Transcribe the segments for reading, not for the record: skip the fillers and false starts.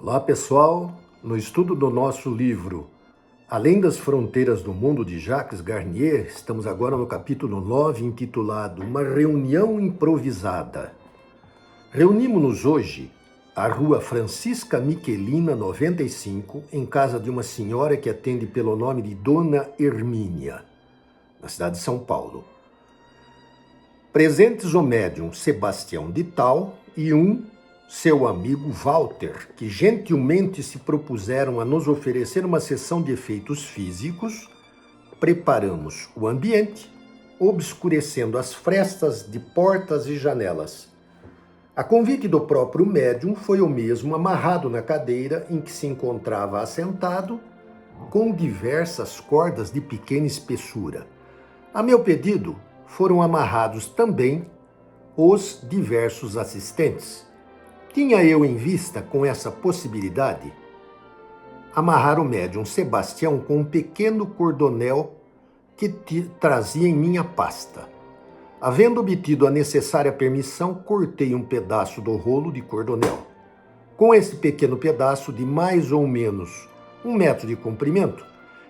Olá pessoal, no estudo do nosso livro Além das Fronteiras do Mundo de Jacques Garnier, estamos agora no capítulo 9, intitulado Uma Reunião Improvisada. Reunimos-nos hoje à rua Francisca Miquelina 95, em casa de uma senhora que atende pelo nome de Dona Hermínia, na cidade de São Paulo. Presentes o médium Sebastião de Tal e seu amigo Walter, que gentilmente se propuseram a nos oferecer uma sessão de efeitos físicos. Preparamos o ambiente, obscurecendo as frestas de portas e janelas. A convite do próprio médium, foi o mesmo amarrado na cadeira em que se encontrava assentado, com diversas cordas de pequena espessura. A meu pedido, foram amarrados também os diversos assistentes. Tinha eu em vista, com essa possibilidade, amarrar o médium Sebastião com um pequeno cordonel que trazia em minha pasta. Havendo obtido a necessária permissão, cortei um pedaço do rolo de cordonel. Com esse pequeno pedaço de mais ou menos 1 metro de comprimento,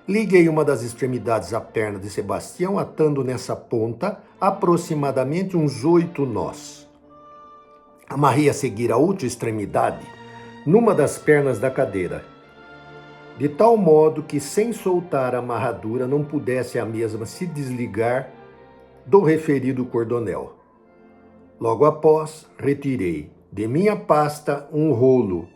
liguei uma das extremidades à perna de Sebastião, atando nessa ponta aproximadamente uns 8 nós. Amarrei a seguir a outra extremidade numa das pernas da cadeira, de tal modo que, sem soltar a amarradura, não pudesse a mesma se desligar do referido cordonel. Logo após, retirei de minha pasta um rolo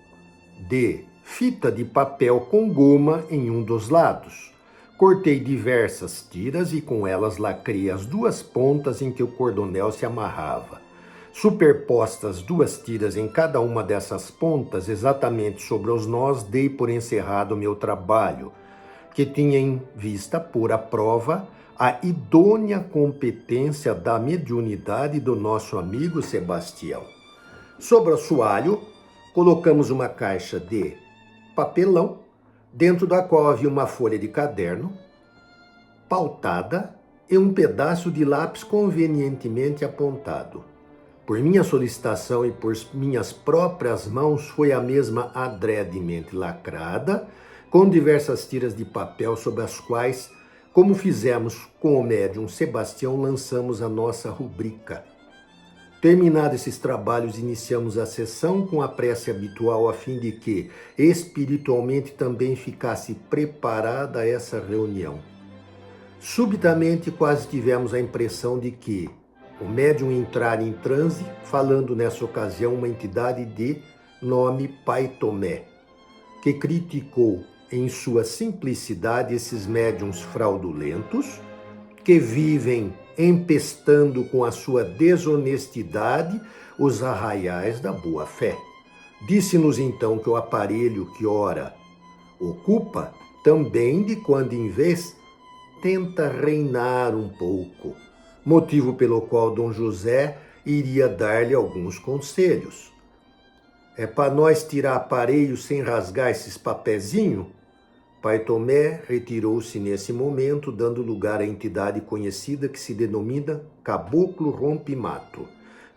de fita de papel com goma em um dos lados. Cortei diversas tiras e com elas lacrei as 2 pontas em que o cordonel se amarrava. Superpostas 2 tiras em cada uma dessas pontas, exatamente sobre os nós, dei por encerrado o meu trabalho, que tinha em vista pôr à prova a idônea competência da mediunidade do nosso amigo Sebastião. Sobre o assoalho, colocamos uma caixa de papelão, dentro da qual havia uma folha de caderno, pautada e um pedaço de lápis convenientemente apontado. Por minha solicitação e por minhas próprias mãos, foi a mesma adredemente lacrada, com diversas tiras de papel sobre as quais, como fizemos com o médium Sebastião, lançamos a nossa rubrica. Terminados esses trabalhos, iniciamos a sessão com a prece habitual, a fim de que, espiritualmente, também ficasse preparada essa reunião. Subitamente, quase tivemos a impressão de que o médium entrara em transe, falando nessa ocasião uma entidade de nome Pai Tomé, que criticou em sua simplicidade esses médiuns fraudulentos, que vivem empestando com a sua desonestidade os arraiais da boa-fé. Disse-nos então que o aparelho que ora ocupa, também de quando em vez, tenta reinar um pouco, motivo pelo qual Dom José iria dar-lhe alguns conselhos. É para nós tirar aparelho sem rasgar esses papezinho? Pai Tomé retirou-se nesse momento, dando lugar à entidade conhecida que se denomina Caboclo Rompe-Mato.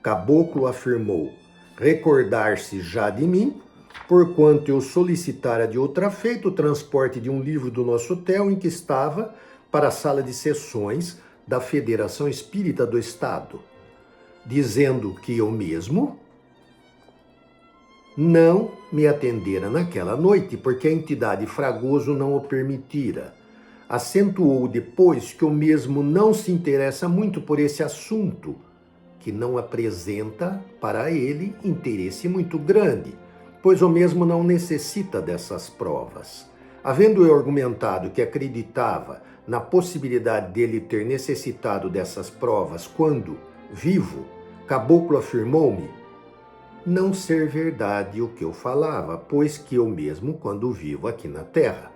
Caboclo afirmou recordar-se já de mim, porquanto eu solicitara de outra feita o transporte de um livro do nosso hotel em que estava para a sala de sessões da Federação Espírita do Estado, dizendo que eu mesmo não me atendera naquela noite, porque a entidade Fragoso não o permitira. Acentuou depois que o mesmo não se interessa muito por esse assunto, que não apresenta para ele interesse muito grande, pois o mesmo não necessita dessas provas. Havendo eu argumentado que acreditava na possibilidade dele ter necessitado dessas provas quando, vivo, Caboclo afirmou-me não ser verdade o que eu falava, pois que eu mesmo, quando vivo aqui na terra,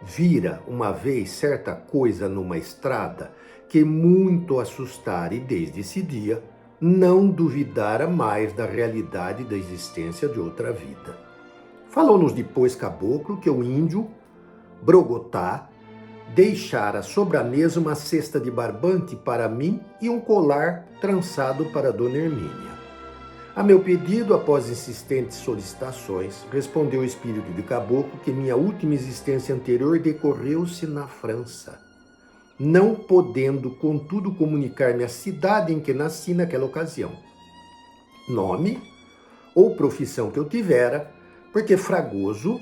vira uma vez certa coisa numa estrada que muito assustara, e desde esse dia não duvidara mais da realidade da existência de outra vida. Falou-nos depois Caboclo que o índio Brogotá deixara sobre a mesa uma cesta de barbante para mim e um colar trançado para Dona Hermínia. A meu pedido, após insistentes solicitações, respondeu o espírito de caboclo que minha última existência anterior decorreu-se na França, não podendo, contudo, comunicar-me a cidade em que nasci naquela ocasião, nome ou profissão que eu tivera, porque Fragoso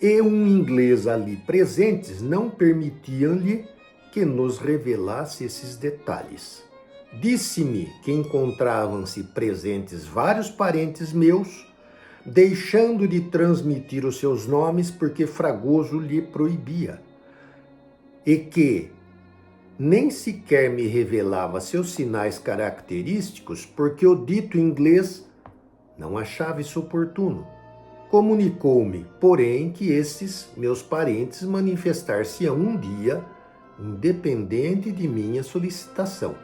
e um inglês ali presentes não permitiam-lhe que nos revelasse esses detalhes. Disse-me que encontravam-se presentes vários parentes meus, deixando de transmitir os seus nomes porque Fragoso lhe proibia, e que nem sequer me revelava seus sinais característicos porque o dito inglês não achava isso oportuno. Comunicou-me, porém, que esses meus parentes manifestar-se-ão um dia, independente de minha solicitação.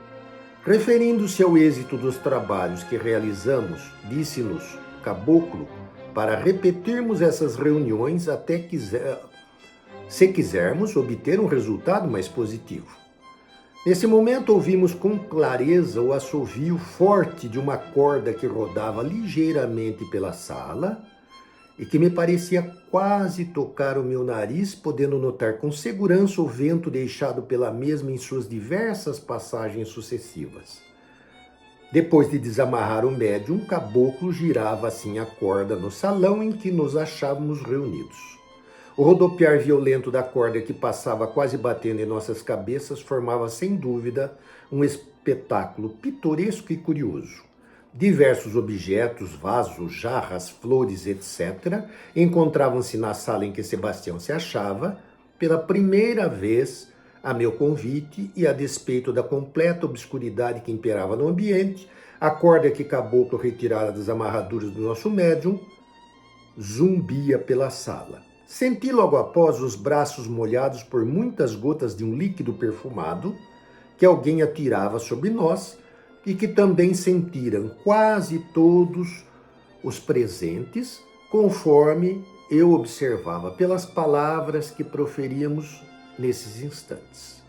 Referindo-se ao êxito dos trabalhos que realizamos, disse-nos Caboclo para repetirmos essas reuniões até se quisermos obter um resultado mais positivo. Nesse momento ouvimos com clareza o assovio forte de uma corda que rodava ligeiramente pela sala e que me parecia quase tocar o meu nariz, podendo notar com segurança o vento deixado pela mesma em suas diversas passagens sucessivas. Depois de desamarrar o médium, Caboclo girava assim a corda no salão em que nos achávamos reunidos. O rodopiar violento da corda que passava quase batendo em nossas cabeças formava, sem dúvida, um espetáculo pitoresco e curioso. Diversos objetos, vasos, jarras, flores, etc., encontravam-se na sala em que Sebastião se achava, pela primeira vez, a meu convite e a despeito da completa obscuridade que imperava no ambiente, a corda que Caboclo retirara das amarraduras do nosso médium zumbia pela sala. Senti logo após os braços molhados por muitas gotas de um líquido perfumado que alguém atirava sobre nós e que também sentiram quase todos os presentes, conforme eu observava pelas palavras que proferíamos nesses instantes.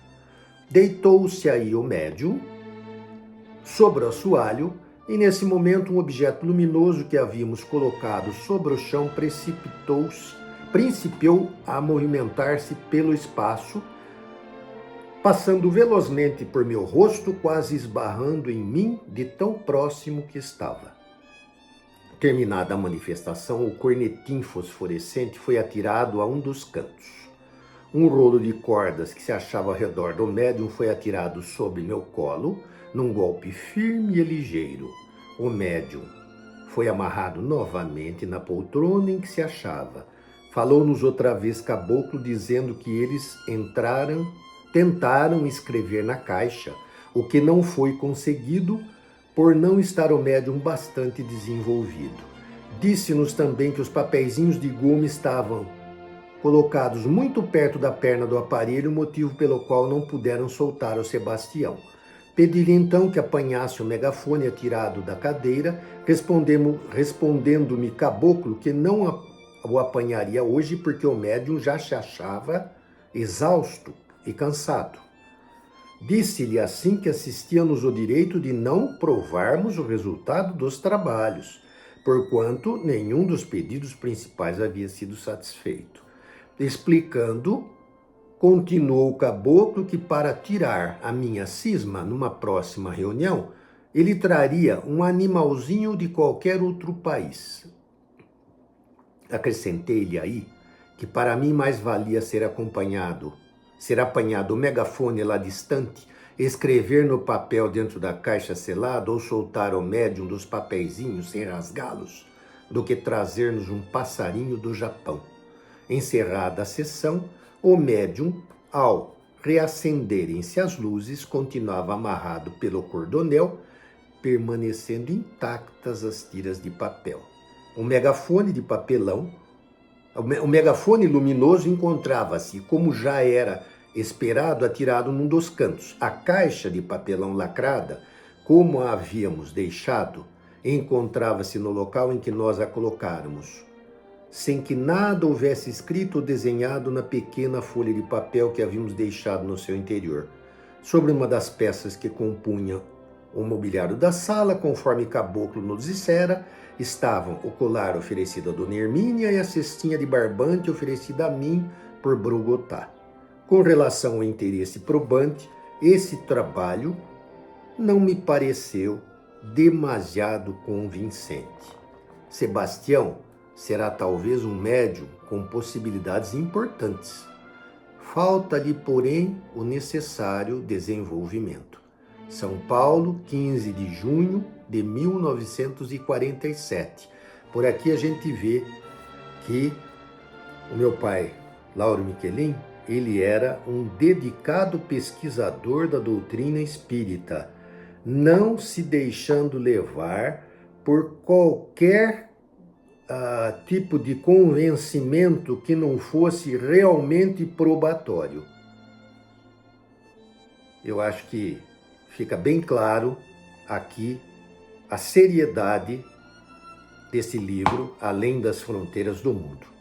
Deitou-se aí o médium sobre o assoalho e nesse momento um objeto luminoso que havíamos colocado sobre o chão principiou a movimentar-se pelo espaço, passando velozmente por meu rosto, quase esbarrando em mim de tão próximo que estava. Terminada a manifestação, o cornetim fosforescente foi atirado a um dos cantos. Um rolo de cordas que se achava ao redor do médium foi atirado sobre meu colo, num golpe firme e ligeiro. O médium foi amarrado novamente na poltrona em que se achava. Falou-nos outra vez Caboclo, dizendo que eles tentaram escrever na caixa, o que não foi conseguido por não estar o médium bastante desenvolvido. Disse-nos também que os papeizinhos de goma estavam colocados muito perto da perna do aparelho, motivo pelo qual não puderam soltar o Sebastião. Pedi-lhe então que apanhasse o megafone atirado da cadeira, respondendo-me Caboclo que não o apanharia hoje porque o médium já se achava exausto e cansado. Disse-lhe assim que assistia-nos o direito de não provarmos o resultado dos trabalhos, porquanto nenhum dos pedidos principais havia sido satisfeito. Explicando, continuou o Caboclo que para tirar a minha cisma numa próxima reunião, ele traria um animalzinho de qualquer outro país. Acrescentei-lhe aí que para mim mais valia ser apanhado o megafone lá distante, escrever no papel dentro da caixa selada ou soltar o médium dos papeizinhos sem rasgá-los, do que trazer-nos um passarinho do Japão. Encerrada a sessão, o médium, ao reacenderem-se as luzes, continuava amarrado pelo cordonel, permanecendo intactas as tiras de papel. O megafone de papelão, o megafone luminoso encontrava-se, como já era esperado, atirado num dos cantos. A caixa de papelão lacrada, como a havíamos deixado, encontrava-se no local em que nós a colocáramos, sem que nada houvesse escrito ou desenhado na pequena folha de papel que havíamos deixado no seu interior. Sobre uma das peças que compunham O mobiliário da sala, conforme Caboclo nos dissera, estavam o colar oferecido a Dona Hermínia e a cestinha de barbante oferecida a mim por Brogotá. Com relação ao interesse probante, esse trabalho não me pareceu demasiado convincente. Sebastião será talvez um médium com possibilidades importantes. Falta-lhe, porém, o necessário desenvolvimento. São Paulo, 15 de junho de 1947. Por aqui a gente vê que o meu pai, Lauro Michelin, ele era um dedicado pesquisador da doutrina espírita, não se deixando levar por qualquer tipo de convencimento que não fosse realmente probatório. Eu acho que fica bem claro aqui a seriedade desse livro, Além das Fronteiras do Mundo.